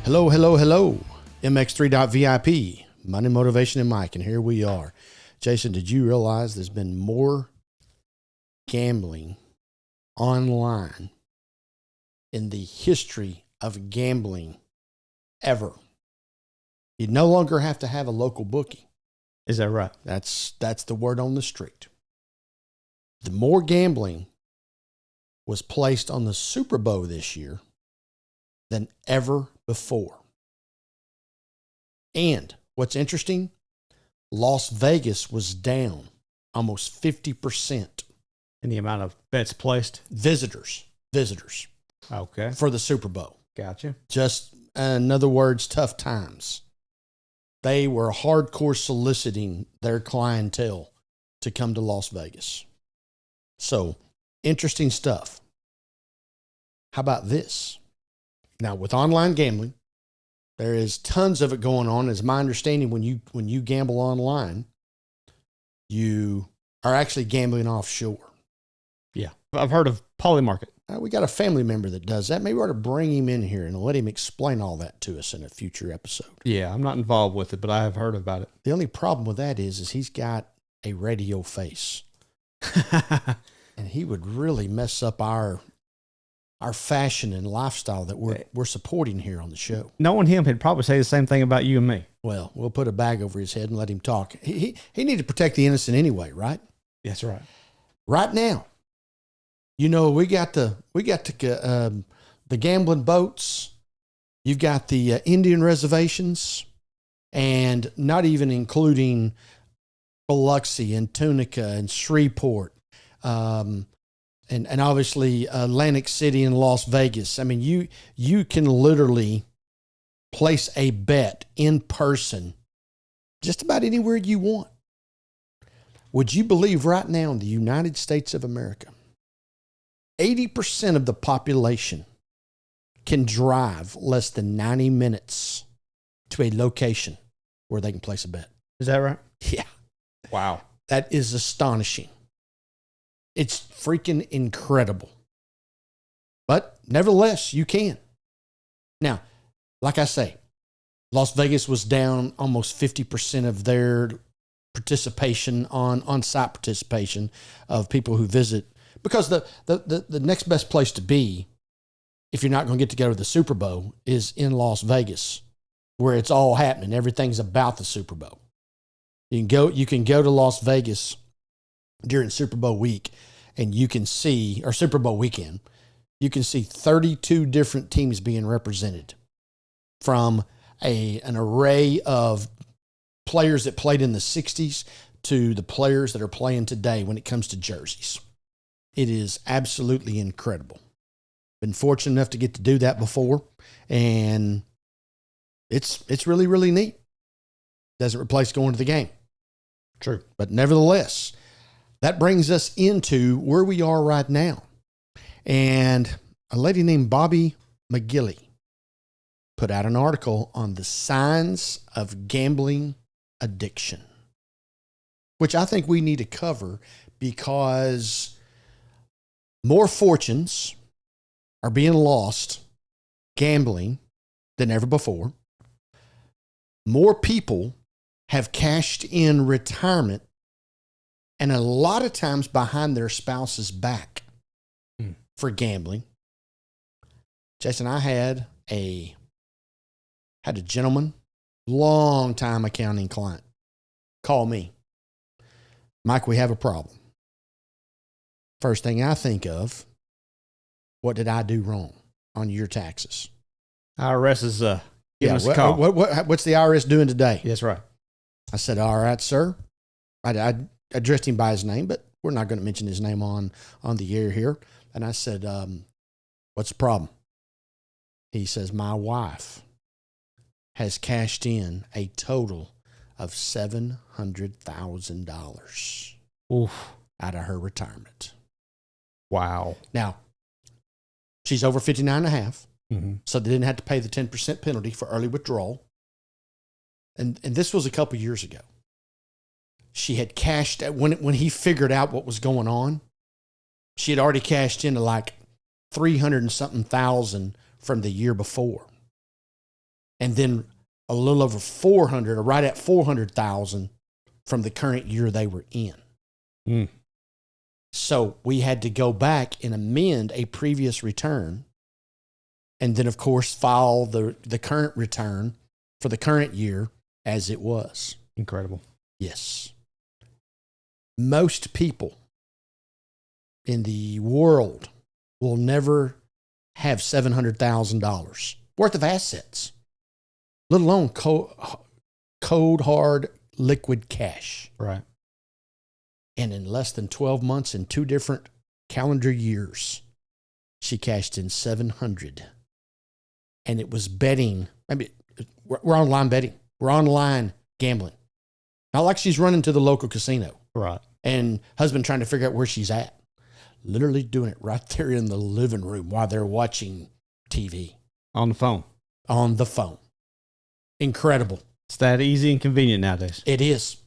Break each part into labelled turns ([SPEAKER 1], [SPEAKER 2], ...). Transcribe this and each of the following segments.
[SPEAKER 1] Hello, hello, hello. MX3.VIP, Money Motivation and Mike, and here we are. Jason, did you realize there's been more gambling online in the history of gambling ever? You no longer have to have a local bookie.
[SPEAKER 2] Is that right?
[SPEAKER 1] That's the word on the street. The more gambling was placed on the Super Bowl this year than ever before. And what's interesting, Las Vegas was down almost 50%.
[SPEAKER 2] In the amount of bets placed?
[SPEAKER 1] Visitors.
[SPEAKER 2] Okay.
[SPEAKER 1] For the Super Bowl.
[SPEAKER 2] Gotcha.
[SPEAKER 1] Just, in other words, tough times. They were hardcore soliciting their clientele to come to Las Vegas. So, interesting stuff. How about this? Now, with online gambling, there is tons of it going on. It's my understanding when you gamble online, you are actually gambling offshore.
[SPEAKER 2] Yeah. I've heard of Polymarket.
[SPEAKER 1] We got a family member that does that. Maybe we ought to bring him in here and let him explain all that to us in a future episode.
[SPEAKER 2] Yeah, I'm not involved with it, but I have heard about it.
[SPEAKER 1] The only problem with that is he's got a radio face. And he would really mess up our fashion and lifestyle that we're supporting here on the show.
[SPEAKER 2] Knowing him, he'd probably say the same thing about you and me.
[SPEAKER 1] Well, we'll put a bag over his head and let him talk. He needed to protect the innocent anyway, right?
[SPEAKER 2] That's right.
[SPEAKER 1] Right now, you know, we got the gambling boats. You've got the Indian reservations, and not even including Biloxi and Tunica and Shreveport. And obviously Atlantic City and Las Vegas. I mean, you can literally place a bet in person just about anywhere you want. Would you believe right now in the United States of America, 80% of the population can drive less than 90 minutes to a location where they can place a bet?
[SPEAKER 2] Is that right?
[SPEAKER 1] Yeah.
[SPEAKER 2] Wow.
[SPEAKER 1] That is astonishing. It's freaking incredible. But nevertheless, you can. Now, like I say, Las Vegas was down almost 50% of their participation on-site participation of people who visit, because the next best place to be, if you're not going to get together with the Super Bowl, is in Las Vegas, where it's all happening. Everything's about the Super Bowl. You can go to Las Vegas during Super Bowl week, and you can see, or Super Bowl weekend, you can see 32 different teams being represented from an array of players that played in the 60s to the players that are playing today when it comes to jerseys. It is absolutely incredible. Been fortunate enough to get to do that before, and it's really, really neat. Doesn't replace going to the game.
[SPEAKER 2] True.
[SPEAKER 1] But nevertheless, that brings us into where we are right now. And a lady named Bobby McGilly put out an article on the signs of gambling addiction, which I think we need to cover because more fortunes are being lost gambling than ever before. More people have cashed in retirement, and a lot of times behind their spouse's back for gambling. Jason, I had a gentleman, long time accounting client, call me. Mike, we have a problem. First thing I think of, what did I do wrong on your taxes?
[SPEAKER 2] IRS is giving us a call.
[SPEAKER 1] What's the IRS doing today?
[SPEAKER 2] That's right.
[SPEAKER 1] I said, all right, sir. I addressed him by his name, but we're not going to mention his name on the air here. And I said, what's the problem? He says, my wife has cashed in a total of $700,000 out of her retirement.
[SPEAKER 2] Wow.
[SPEAKER 1] Now, she's over 59 and a half,
[SPEAKER 2] mm-hmm.
[SPEAKER 1] So they didn't have to pay the 10% penalty for early withdrawal. And this was a couple years ago. She had cashed, when he figured out what was going on, she had already cashed into like 300 and something thousand from the year before. and then a little over 400 or right at 400,000 from the current year they were in.
[SPEAKER 2] Mm.
[SPEAKER 1] So we had to go back and amend a previous return, and then, of course, file the current return for the current year as it was.
[SPEAKER 2] Incredible.
[SPEAKER 1] Yes. Most people in the world will never have $700,000 worth of assets, let alone cold, hard, liquid cash.
[SPEAKER 2] Right.
[SPEAKER 1] And in less than 12 months, in 2 different calendar years, she cashed in 700. And it was betting. I mean, we're online betting. We're online gambling. Not like she's running to the local casino.
[SPEAKER 2] Right.
[SPEAKER 1] And husband trying to figure out where she's at. Literally doing it right there in the living room while they're watching TV.
[SPEAKER 2] On the phone.
[SPEAKER 1] On the phone. Incredible.
[SPEAKER 2] It's that easy and convenient nowadays.
[SPEAKER 1] It is.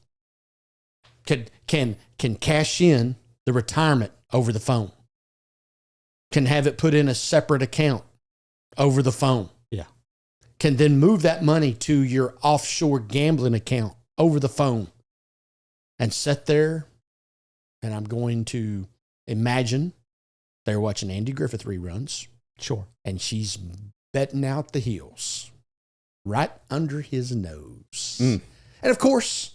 [SPEAKER 1] Can cash in the retirement over the phone. Can have it put in a separate account over the phone.
[SPEAKER 2] Yeah.
[SPEAKER 1] Can then move that money to your offshore gambling account over the phone. And sit there, and I'm going to imagine they're watching Andy Griffith reruns.
[SPEAKER 2] Sure.
[SPEAKER 1] And she's betting out the hills right under his nose.
[SPEAKER 2] Mm.
[SPEAKER 1] And of course,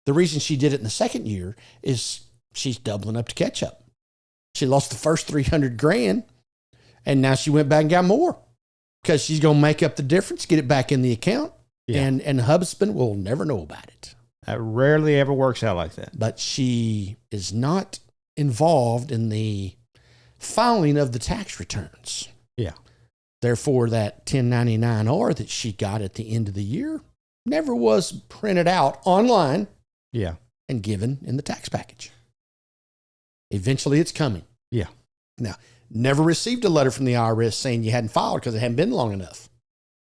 [SPEAKER 1] the reason she did it in the second year is she's doubling up to catch up. She lost the first 300 grand, and now she went back and got more because she's going to make up the difference, get it back in the account, and the husband will never know about it.
[SPEAKER 2] That rarely ever works out like that.
[SPEAKER 1] But she is not involved in the filing of the tax returns.
[SPEAKER 2] Yeah.
[SPEAKER 1] Therefore, that 1099-R that she got at the end of the year never was printed out online.
[SPEAKER 2] Yeah.
[SPEAKER 1] And given in the tax package. Eventually, it's coming.
[SPEAKER 2] Yeah.
[SPEAKER 1] Now, never received a letter from the IRS saying you hadn't filed because it hadn't been long enough.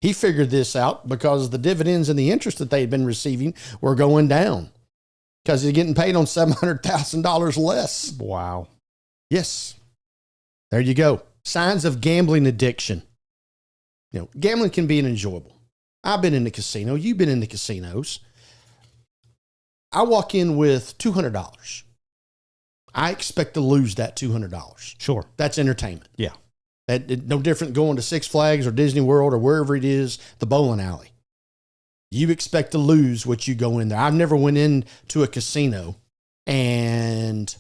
[SPEAKER 1] He figured this out because the dividends and the interest that they had been receiving were going down because he's getting paid on $700,000 less.
[SPEAKER 2] Wow.
[SPEAKER 1] Yes. There you go. Signs of gambling addiction. You know, gambling can be enjoyable. I've been in the casino. You've been in the casinos. I walk in with $200. I expect to lose that $200.
[SPEAKER 2] Sure.
[SPEAKER 1] That's entertainment.
[SPEAKER 2] Yeah.
[SPEAKER 1] No different going to Six Flags or Disney World or wherever it is, the bowling alley. You expect to lose what you go in there. I've never went into a casino and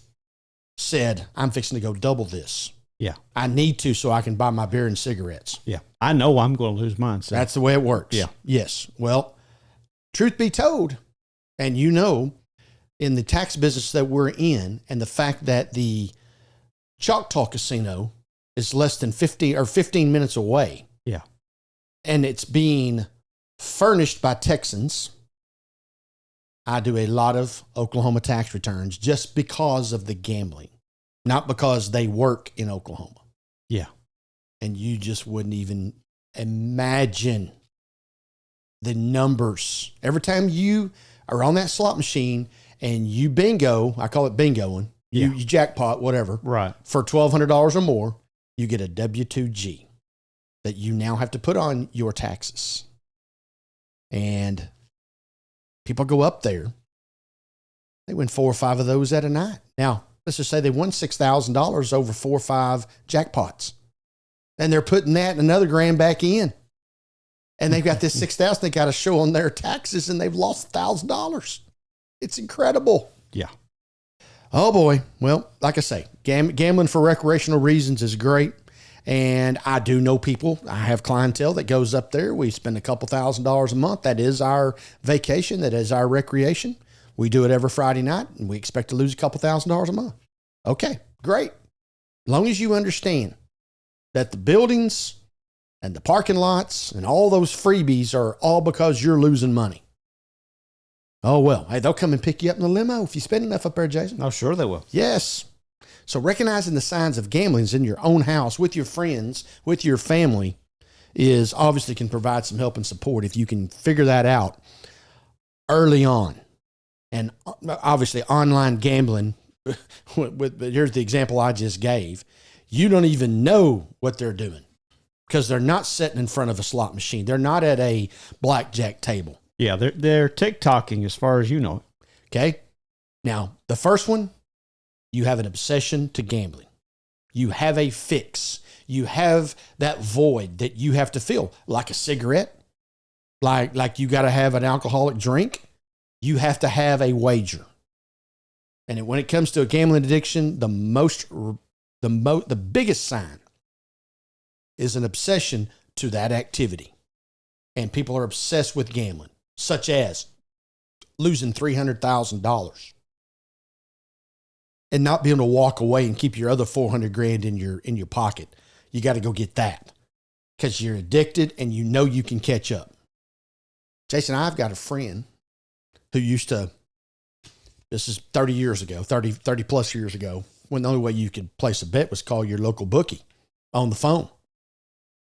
[SPEAKER 1] said, I'm fixing to go double this.
[SPEAKER 2] Yeah.
[SPEAKER 1] I need to so I can buy my beer and cigarettes.
[SPEAKER 2] Yeah. I know I'm going to lose mine. So.
[SPEAKER 1] That's the way it works.
[SPEAKER 2] Yeah.
[SPEAKER 1] Yes. Well, truth be told, and you know, in the tax business that we're in, and the fact that the Choctaw Casino is less than 15 minutes away.
[SPEAKER 2] Yeah.
[SPEAKER 1] And it's being furnished by Texans. I do a lot of Oklahoma tax returns just because of the gambling, not because they work in Oklahoma.
[SPEAKER 2] Yeah.
[SPEAKER 1] And you just wouldn't even imagine the numbers. Every time you are on that slot machine and you bingo, I call it bingoing, you jackpot, whatever,
[SPEAKER 2] right,
[SPEAKER 1] for $1,200 or more, you get a W-2G that you now have to put on your taxes. And people go up there. They win 4 or 5 of those at a night. Now, let's just say they won $6,000 over 4 or 5 jackpots. And they're putting that and another grand back in. And they've got this $6,000 they got to show on their taxes, and they've lost $1,000. It's incredible.
[SPEAKER 2] Yeah.
[SPEAKER 1] Oh, boy. Well, like I say, gambling for recreational reasons is great. And I do know people. I have clientele that goes up there. We spend a couple $1,000s a month. That is our vacation. That is our recreation. We do it every Friday night, and we expect to lose a couple $1,000s a month. Okay, great. As long as you understand that the buildings and the parking lots and all those freebies are all because you're losing money. Oh, well, hey, they'll come and pick you up in the limo if you spend enough up there, Jason.
[SPEAKER 2] Oh, sure they will.
[SPEAKER 1] Yes. So recognizing the signs of gambling in your own house, with your friends, with your family, is obviously can provide some help and support if you can figure that out early on. And obviously online gambling, here's the example I just gave. You don't even know what they're doing. because they're not sitting in front of a slot machine. They're not at a blackjack table.
[SPEAKER 2] Yeah, they're TikToking as far as you know.
[SPEAKER 1] Okay. Now, the first one, you have an obsession to gambling. You have a fix. You have that void that you have to fill, like a cigarette, like you got to have an alcoholic drink. You have to have a wager. And when it comes to a gambling addiction, the biggest sign is an obsession to that activity. And people are obsessed with gambling, such as losing $300,000 and not being able to walk away and keep your other $400,000 in your pocket. You got to go get that because you're addicted and you know you can catch up. Jason, I've got a friend who used to, this is 30 years ago, 30 plus years ago, when the only way you could place a bet was call your local bookie on the phone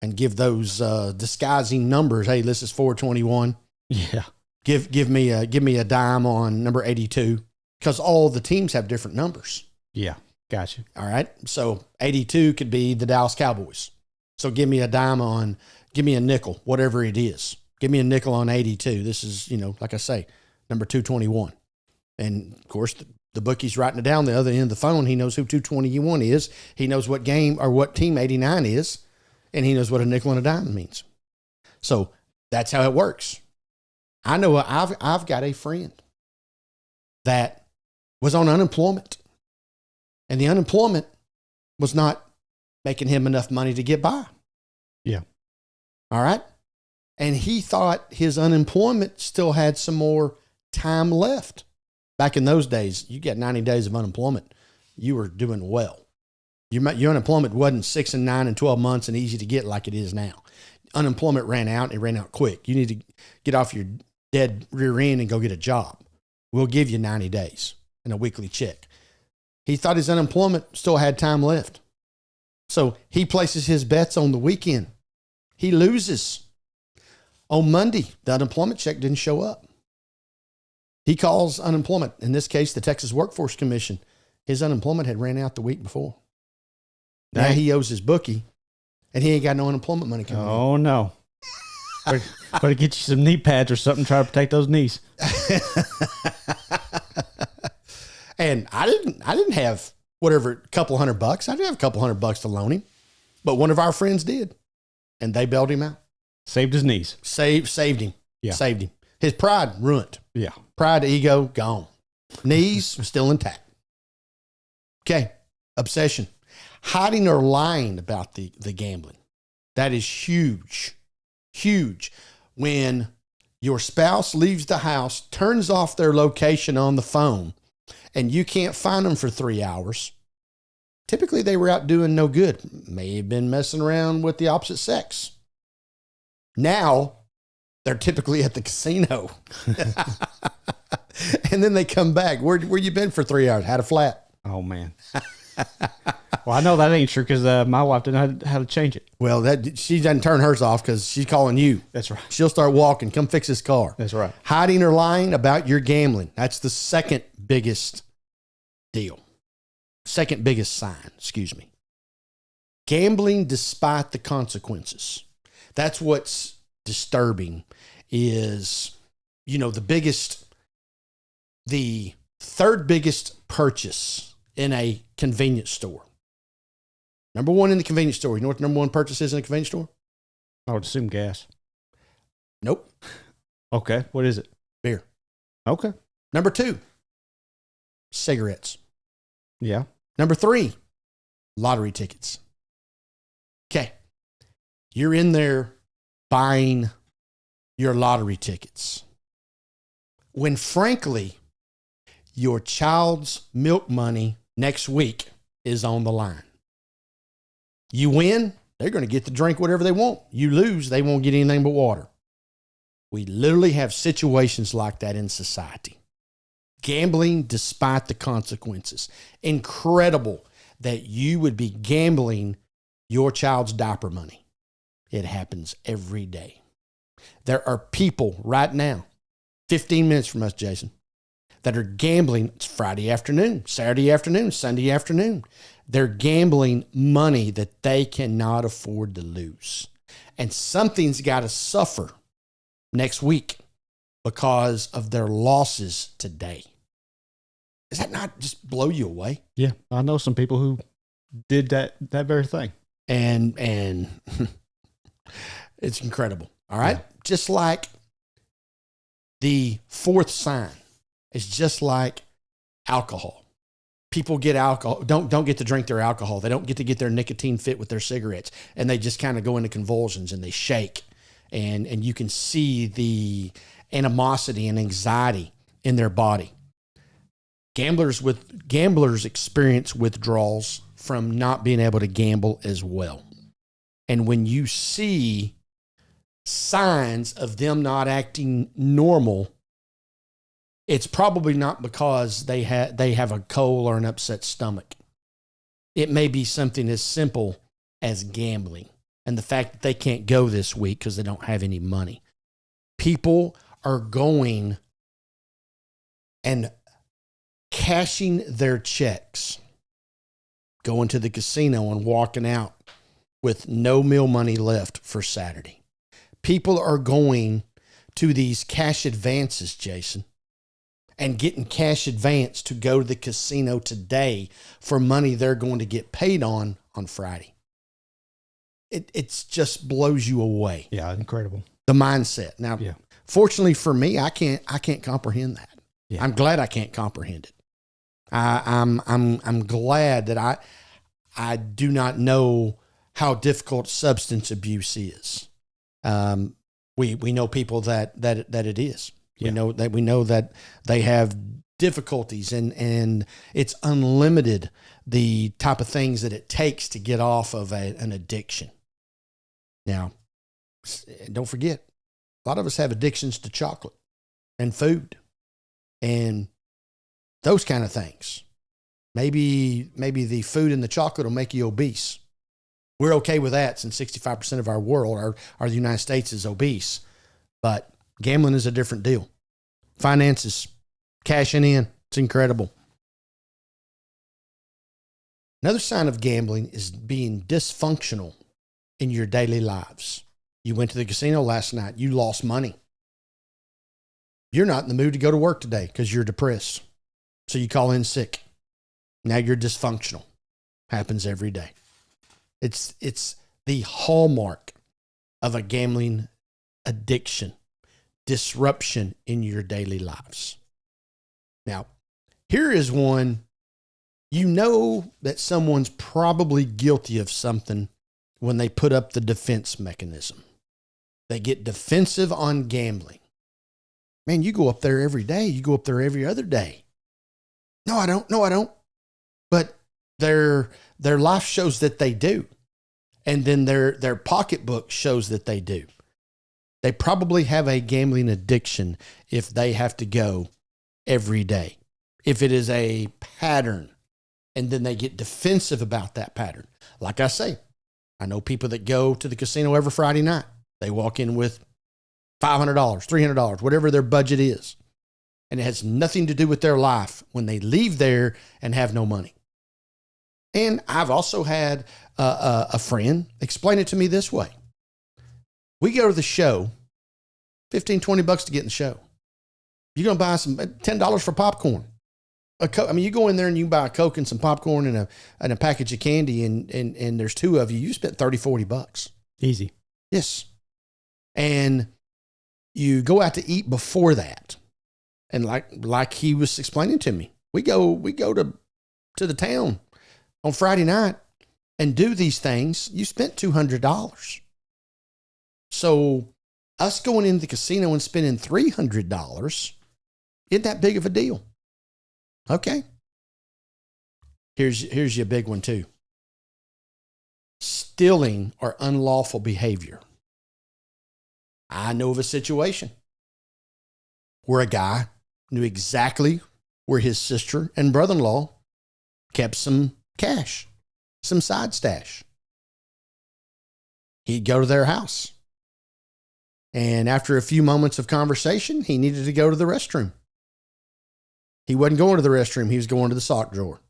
[SPEAKER 1] and give those disguising numbers. Hey, this is 421.
[SPEAKER 2] Yeah.
[SPEAKER 1] Give me a dime on number 82 because all the teams have different numbers.
[SPEAKER 2] Yeah. Gotcha.
[SPEAKER 1] All right. So 82 could be the Dallas Cowboys. So give me a nickel, whatever it is. Give me a nickel on 82. This is, like I say, number 221. And of course, the bookie's writing it down the other end of the phone. He knows who 221 is. He knows what game or what team 89 is. And he knows what a nickel and a dime means. So that's how it works. I know I've got a friend that was on unemployment. And the unemployment was not making him enough money to get by.
[SPEAKER 2] Yeah.
[SPEAKER 1] All right. And he thought his unemployment still had some more time left. Back in those days, you get 90 days of unemployment. You were doing well. Your unemployment wasn't 6 and 9 and 12 months and easy to get like it is now. Unemployment ran out and it ran out quick. You need to get off your dead rear end and go get a job. We'll give you 90 days and a weekly check. He thought his unemployment still had time left. So he places his bets on the weekend. He loses. On Monday, the unemployment check didn't show up. He calls unemployment, in this case, the Texas Workforce Commission. His unemployment had ran out the week before. Now he owes his bookie, and he ain't got no unemployment money coming in.
[SPEAKER 2] Oh, no. Better get you some knee pads or something, try to protect those knees.
[SPEAKER 1] And I didn't have whatever, a couple $100. I didn't have a couple $100 to loan him, but one of our friends did, and they bailed him out.
[SPEAKER 2] Saved his knees.
[SPEAKER 1] Saved him.
[SPEAKER 2] Yeah.
[SPEAKER 1] Saved him. His pride ruined.
[SPEAKER 2] Yeah.
[SPEAKER 1] Pride, ego, gone. Knees still intact. Okay. Obsession. Hiding or lying about the gambling. That is huge. Huge. When your spouse leaves the house, turns off their location on the phone, and you can't find them for 3 hours, typically they were out doing no good. May have been messing around with the opposite sex. Now, they're typically at the casino. And then they come back. Where you been for 3 hours? Had a flat.
[SPEAKER 2] Oh, man. Well, I know that ain't true because my wife didn't know how to change it.
[SPEAKER 1] Well, she doesn't turn hers off because she's calling you.
[SPEAKER 2] That's right.
[SPEAKER 1] She'll start walking. Come fix this car.
[SPEAKER 2] That's right.
[SPEAKER 1] Hiding or lying about your gambling. That's the second biggest deal. Second biggest sign, excuse me. Gambling despite the consequences. That's what's disturbing is, the third biggest purchase in a convenience store. Number one in the convenience store. You know what the number one purchase is in a convenience store?
[SPEAKER 2] I would assume gas.
[SPEAKER 1] Nope.
[SPEAKER 2] Okay. What is it?
[SPEAKER 1] Beer.
[SPEAKER 2] Okay.
[SPEAKER 1] Number two, cigarettes.
[SPEAKER 2] Yeah.
[SPEAKER 1] Number three, lottery tickets. Okay. You're in there buying your lottery tickets when, frankly, your child's milk money next week is on the line. You win, they're going to get to drink whatever they want. You lose, they won't get anything but water. We literally have situations like that in society. Gambling despite the consequences. Incredible that you would be gambling your child's diaper money. It happens every day. There are people right now, 15 minutes from us, Jason, that are gambling. It's Friday afternoon, Saturday afternoon, Sunday afternoon. They're gambling money that they cannot afford to lose. And something's got to suffer next week because of their losses today. Does that not just blow you away?
[SPEAKER 2] Yeah, I know some people who did that very thing.
[SPEAKER 1] And it's incredible. All right. Yeah. Just like the fourth sign is just like alcohol. People get alcohol, don't get to drink their alcohol. They don't get to get their nicotine fit with their cigarettes, and they just kind of go into convulsions and they shake. And you can see the animosity and anxiety in their body. Gamblers experience withdrawals from not being able to gamble as well. And when you see signs of them not acting normal, it's probably not because they have a cold or an upset stomach. It may be something as simple as gambling and the fact that they can't go this week because they don't have any money. People are going and cashing their checks, going to the casino and walking out with no meal money left for Saturday. People are going to these cash advances, Jason, and getting cash advance to go to the casino today for money they're going to get paid on Friday. It's just blows you away.
[SPEAKER 2] Yeah, incredible.
[SPEAKER 1] The mindset. Now, fortunately for me, I can't comprehend that. Yeah. I'm glad I can't comprehend it. I'm glad that I do not know how difficult substance abuse is. We know people that it is. Yeah. We know that they have difficulties and it's unlimited the type of things that it takes to get off of an addiction. Now, don't forget, a lot of us have addictions to chocolate and food and those kind of things. Maybe the food and the chocolate will make you obese. We're okay with that since 65% of our world, the United States, is obese. But gambling is a different deal. Finances, cashing in, it's incredible. Another sign of gambling is being dysfunctional in your daily lives. You went to the casino last night. You lost money. You're not in the mood to go to work today because you're depressed. So you call in sick. Now you're dysfunctional. Happens every day. It's the hallmark of a gambling addiction, disruption in your daily lives. Now, here is one. You know that someone's probably guilty of something when they put up the defense mechanism. They get defensive on gambling. Man, you go up there every day. You go up there every other day. No, I don't. But their life shows that they do. And then their pocketbook shows that they do. They probably have a gambling addiction if they have to go every day. If it is a pattern, and then they get defensive about that pattern. Like I say, I know people that go to the casino every Friday night. They walk in with $500, $300, whatever their budget is. And it has nothing to do with their life when they leave there and have no money. And I've also had a friend explain it to me this way. We go to the show, $15, $20 to get in the show. You're going to buy some $10 for popcorn. You go in there and you buy a Coke and some popcorn and a package of candy and there's two of you. You spent $30, $40.
[SPEAKER 2] Easy.
[SPEAKER 1] Yes. And you go out to eat before that. And like he was explaining to me, we go to the town on Friday night and do these things. You spent $200. So us going into the casino and spending $300 isn't that big of a deal. Okay. Here's your big one too. Stealing or unlawful behavior. I know of a situation where a guy knew exactly where his sister and brother-in-law kept some cash, some side stash. He'd go to their house. And after a few moments of conversation, he needed to go to the restroom. He wasn't going to the restroom. He was going to the sock drawer.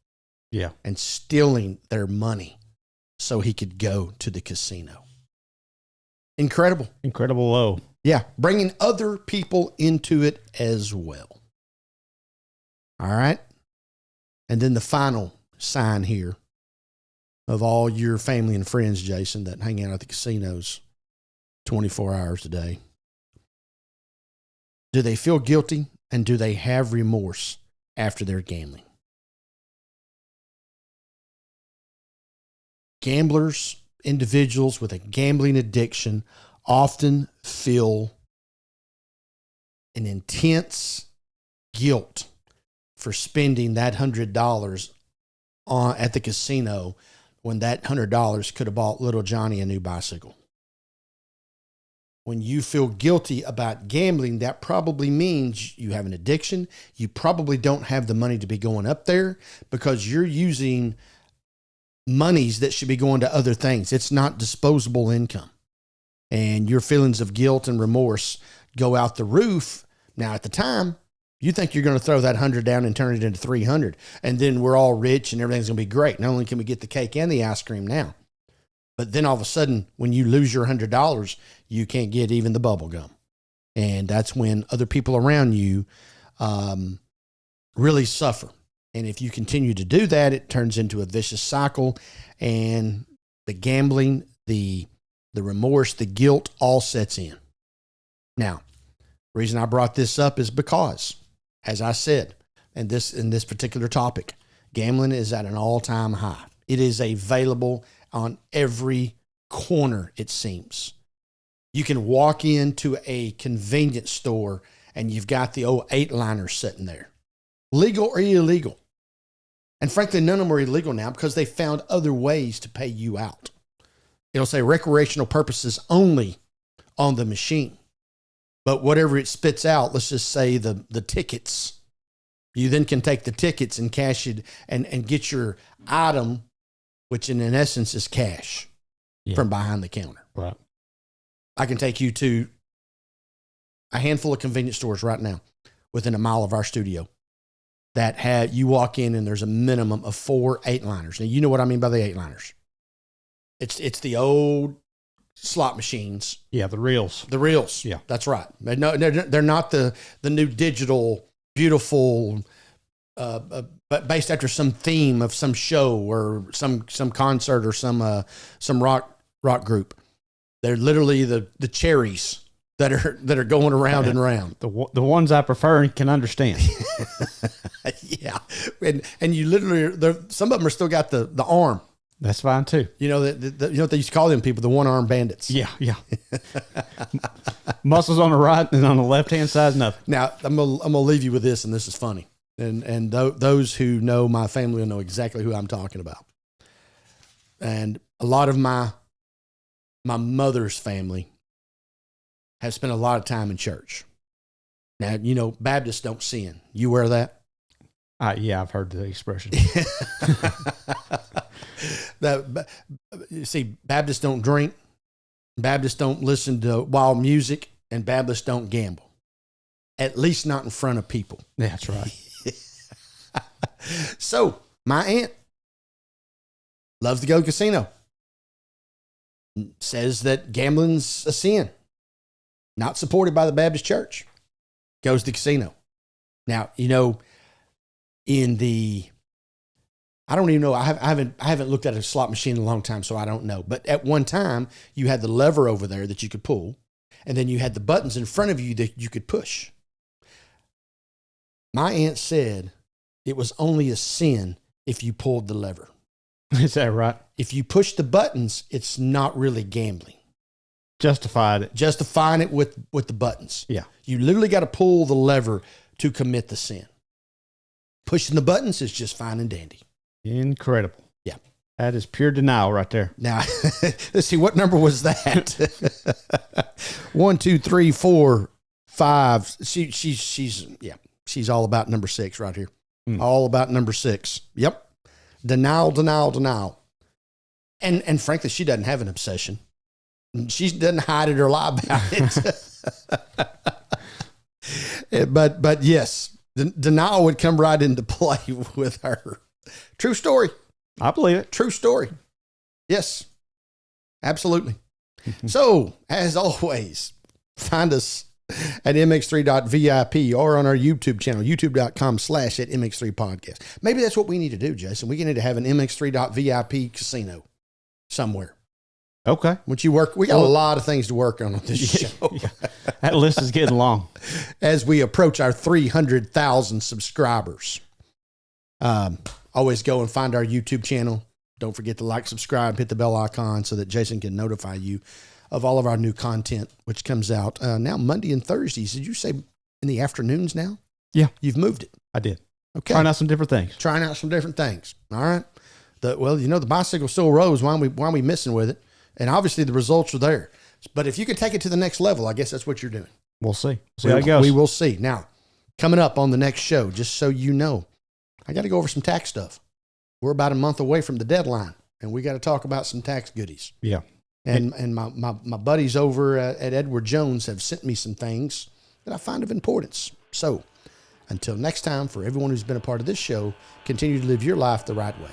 [SPEAKER 2] Yeah.
[SPEAKER 1] and stealing their money so he could go to the casino. Incredible.
[SPEAKER 2] Incredible low.
[SPEAKER 1] Yeah, bringing other people into it as well. All right. And then the final sign here of all your family and friends, Jason, that hang out at the casinos 24 hours a day. Do they feel guilty and do they have remorse after their gambling? Gamblers, individuals with a gambling addiction, often feel an intense guilt for spending that $100 at the casino when that $100 could have bought little Johnny a new bicycle. When you feel guilty about gambling, that probably means you have an addiction. You probably don't have the money to be going up there because you're using monies that should be going to other things. It's not disposable income. And your feelings of guilt and remorse go out the roof. Now, at the time, you think you're going to throw that 100 down and turn it into 300. And then we're all rich and everything's going to be great. Not only can we get the cake and the ice cream now, but then all of a sudden, when you lose your $100, you can't get even the bubble gum. And that's when other people around you really suffer. And if you continue to do that, it turns into a vicious cycle. And the gambling, the remorse, the guilt all sets in. Now, the reason I brought this up is because, as I said, in this particular topic, gambling is at an all-time high. It is available on every corner, it seems. You can walk into a convenience store and you've got the old 8-liner sitting there. Legal or illegal. And frankly, none of them are illegal now because they found other ways to pay you out. It'll say recreational purposes only on the machine. But whatever it spits out, let's just say the tickets, you then can take the tickets and cash it and get your item, which in essence is cash, from behind the counter.
[SPEAKER 2] Right. I
[SPEAKER 1] can take you to a handful of convenience stores right now within a mile of our studio that you walk in and there's a minimum of 4 8-liners. Now, you know what I mean by the 8-liners. It's the old slot machines.
[SPEAKER 2] Yeah, the reels.
[SPEAKER 1] The reels. Yeah, that's right. No, they're not the new digital, beautiful, but based after some theme of some show or some concert or some rock group. They're literally the cherries that are going around and around.
[SPEAKER 2] The ones I prefer and can understand.
[SPEAKER 1] Yeah, and you literally, some of them are still got the arm.
[SPEAKER 2] That's fine too.
[SPEAKER 1] You know, you know what they used to call them people, the one-armed bandits.
[SPEAKER 2] Yeah. Muscles on the right and on the left-hand side, nothing.
[SPEAKER 1] Now, I'm gonna leave you with this, and this is funny. And those who know my family will know exactly who I'm talking about. And a lot of my mother's family has spent a lot of time in church. Now, you know, Baptists don't sin. You aware of that?
[SPEAKER 2] Yeah, I've heard the expression.
[SPEAKER 1] You see, Baptists don't drink, Baptists don't listen to wild music, and Baptists don't gamble. At least not in front of people.
[SPEAKER 2] Yeah, that's right.
[SPEAKER 1] So, my aunt loves to go to casino. Says that gambling's a sin. Not supported by the Baptist church. Goes to the casino. Now, you know, I don't even know. I haven't looked at a slot machine in a long time, so I don't know. But at one time, you had the lever over there that you could pull, and then you had the buttons in front of you that you could push. My aunt said it was only a sin if you pulled the lever.
[SPEAKER 2] Is that right?
[SPEAKER 1] If you push the buttons, it's not really gambling. Justifying it with the buttons.
[SPEAKER 2] Yeah.
[SPEAKER 1] You literally got to pull the lever to commit the sin. Pushing the buttons is just fine and dandy.
[SPEAKER 2] Incredible.
[SPEAKER 1] Yeah.
[SPEAKER 2] That is pure denial right there.
[SPEAKER 1] Now, let's see, what number was that? 1, 2, 3, 4, 5. She's all about number 6 right here. All about number 6. Yep. Denial. And frankly, she doesn't have an obsession. She doesn't hide it or lie about it. But yes, denial would come right into play with her. True story.
[SPEAKER 2] I believe it.
[SPEAKER 1] True story. Yes, absolutely. So, as always, find us at mx3.vip or on our YouTube channel, youtube.com/@mx3podcast. Maybe that's what we need to do, Jason. We need to have an mx3.vip casino somewhere.
[SPEAKER 2] Okay.
[SPEAKER 1] Once you work, we got a lot of things to work on this show.
[SPEAKER 2] Yeah. That list is getting long.
[SPEAKER 1] As we approach our 300,000 subscribers. Always go and find our YouTube channel. Don't forget to like, subscribe, hit the bell icon so that Jason can notify you of all of our new content, which comes out now Monday and Thursdays. Did you say in the afternoons now?
[SPEAKER 2] Yeah.
[SPEAKER 1] You've moved it.
[SPEAKER 2] I did.
[SPEAKER 1] Okay.
[SPEAKER 2] Trying out some different things.
[SPEAKER 1] Trying out some different things. All right. The bicycle still rose. Why are we messing with it? And obviously the results are there. But if you can take it to the next level, I guess that's what you're doing.
[SPEAKER 2] We'll see. See how it goes.
[SPEAKER 1] We will see. Now, coming up on the next show, just so you know, I got to go over some tax stuff. We're about a month away from the deadline, and we got to talk about some tax goodies.
[SPEAKER 2] Yeah.
[SPEAKER 1] And my buddies over at Edward Jones have sent me some things that I find of importance. So until next time, for everyone who's been a part of this show, continue to live your life the right way.